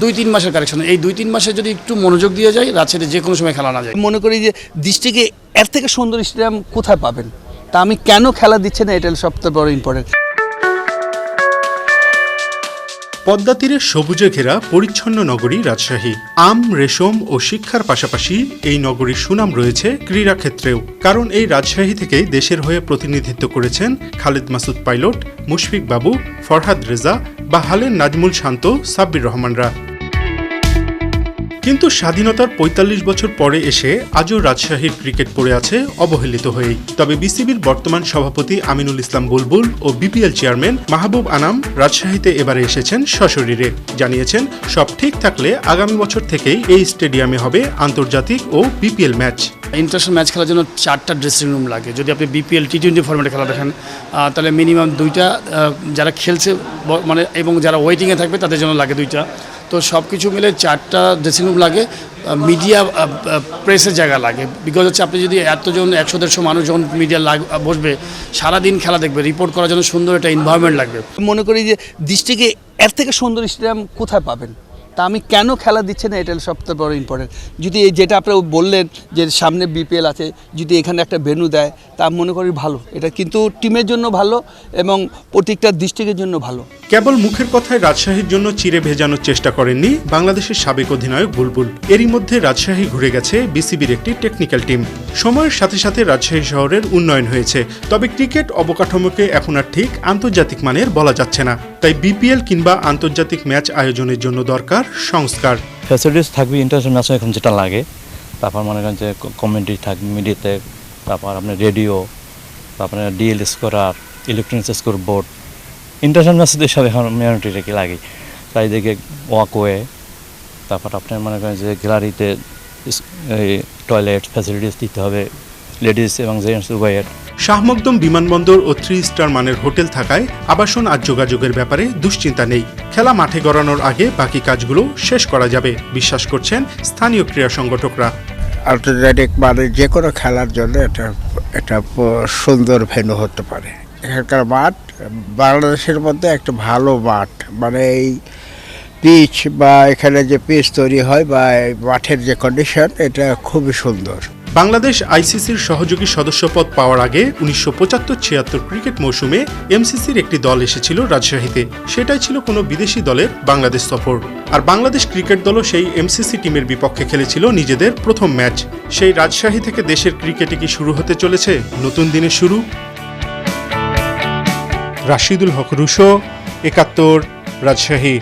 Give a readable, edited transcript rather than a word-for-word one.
2-3 মাসের কালেকশন। এই 2-3 মাসে যদি একটু মনোযোগ দিয়ে যায়, রাজশাহীতে যে কোনো সময় খেলা না যায়। মনে করি যে ডিস্ট্রিক্টে এর থেকে সুন্দর স্টেডিয়াম কোথায় পাবেন, তা আমি কেন খেলা দিচ্ছে না, এটা সবচেয়ে বড় ইম্পর্টেন্ট। পদ্মা তীরে সবুজে ঘেরা পরিচ্ছন্ন নগরী রাজশাহী। আম, রেশম ও শিক্ষার পাশাপাশি এই নগরীর সুনাম রয়েছে ক্রীড়া ক্ষেত্রেও। কারণ এই রাজশাহী থেকেই দেশের হয়ে প্রতিনিধিত্ব করেছেন খালেদ মাসুদ পাইলট, মুশফিক বাবু, ফরহাদ রেজা বা হালের নাজমুল শান্ত, সাব্বির রহমানরা। কিন্তু স্বাধীনতার ৪৫ বছর পরে এসে আজও রাজশাহীর ক্রিকেট পড়ে আছে অবহেলিত হয়েই। তবে বিসিবির বর্তমান সভাপতি আমিনুল ইসলাম বুলবুল ও বিপিএল চেয়ারম্যান মাহবুব আনাম রাজশাহীতে এবারে এসেছেন সশরীরে। জানিয়েছেন সব ঠিক থাকলে আগামী বছর থেকেই এই স্টেডিয়ামে হবে আন্তর্জাতিক ও বিপিএল ম্যাচ। ইন্টারন্যাশনাল ম্যাচ খেলার জন্য 4টা ড্রেসিং রুম লাগে। যদি আপনি বিপিএল টি20 ফরম্যাটে খেলা দেখেন, তাহলে মিনিমাম 2টা, যারা খেলছে মানে এবং যারা ওয়েটিংয়ে থাকবে তাদের জন্য লাগে 2টা। তো সব কিছু মিলে 4টা ড্রেসিং রুম লাগে। মিডিয়া প্রেসের জায়গা লাগে, বিকজ হচ্ছে আপনি যদি এতজন 100-150 মানুষ যখন মিডিয়া বসবে, সারাদিন খেলা দেখবে, রিপোর্ট করার জন্য সুন্দর একটা এনভায়রনমেন্ট লাগবে। মনে করি যে ডিস্ট্রিক্টে এর থেকে সুন্দর স্টেডিয়াম কোথায় পাবেন, তা আমি কেন খেলা দিচ্ছে না, এটা সবচেয়ে বড় ইম্পর্টেন্ট। যদি এই যেটা আপনারা বললেন যে সামনে বিপিএল আছে, যদি এখানে একটা ভেন্যু দেয় তা মনে করি ভালো। এটা কিন্তু টিমের জন্য ভালো এবং প্রত্যেকটা ডিস্ট্রিক্টের জন্য ভালো। কেবল মুখের কথায় রাজশাহীর জন্য চিরে ভেজানোর চেষ্টা করেননি বাংলাদেশের সাবেক অধিনায়ক বুলবুল। এরই মধ্যে রাজশাহী ঘুরে গেছে বিসিবির একটি টেকনিক্যাল টিম। সময়ের সাথে সাথে রাজশাহী শহরের উন্নয়ন হয়েছে, তবে ক্রিকেট অবকাঠামোকে এখন আর ঠিক আন্তর্জাতিক মানের বলা যাচ্ছে না। তাই বিপিএল কিংবা আন্তর্জাতিক ম্যাচ আয়োজনের জন্য দরকার সংস্কার। ফ্যাসিলিটিস থাকবে ইন্টারন্যাশনাল ম্যাচে এখন যেটা লাগে, তারপর মনে করেন যে কমিউনিটি থাকবে, মিডিয়াতে, তারপর আপনার রেডিও, তারপরে DL scorer, electronics score board. International ম্যাচে সব এখন মিউনিটি রেখে লাগে, চারিদিকে ওয়াকওয়ে, তারপর আপনার মনে করেন যে গ্যালারিতে টয়লেট ফ্যাসিলিটিস দিতে হবে লেডিস এবং জেন্টস উভয়ের। শাহ মখদুম বিমানবন্দর ও 3 স্টার মানের হোটেল থাকায় আবাসন আর যোগাযোগের ব্যাপারে দুশ্চিন্তা নেই। খেলা মাঠে গড়ানোর আগে বাকি কাজগুলো শেষ করা যাবে বিশ্বাস করছেন স্থানীয় ক্রীড়া সংগঠকরা। আন্তর্জাতিক মানে যে কোনো খেলার জন্য এটা সুন্দর ভেন্যু হতে পারে। এখানকার মাঠ বাংলাদেশের মধ্যে একটা ভালো মাঠ, মানে এই পিচ বা এখানে যে পিচ তৈরি হয় বা মাঠের যে কন্ডিশন, এটা খুবই সুন্দর। বাংলাদেশ আইসিসির সহযোগী সদস্যপদ পাওয়ার আগে 1975-76 ক্রিকেট মৌসুমে এমসিসির একটি দল এসেছিল রাজশাহীতে। সেটাই ছিল কোনো বিদেশি দলের বাংলাদেশ সফর। আর বাংলাদেশ ক্রিকেট দলও সেই এমসিসি টিমের বিপক্ষে খেলেছিল নিজেদের প্রথম ম্যাচ। সেই রাজশাহী থেকে দেশের ক্রিকেটে কি শুরু হতে চলেছে নতুন দিনের শুরু? রাশিদুল হক রুশো, 71, রাজশাহী।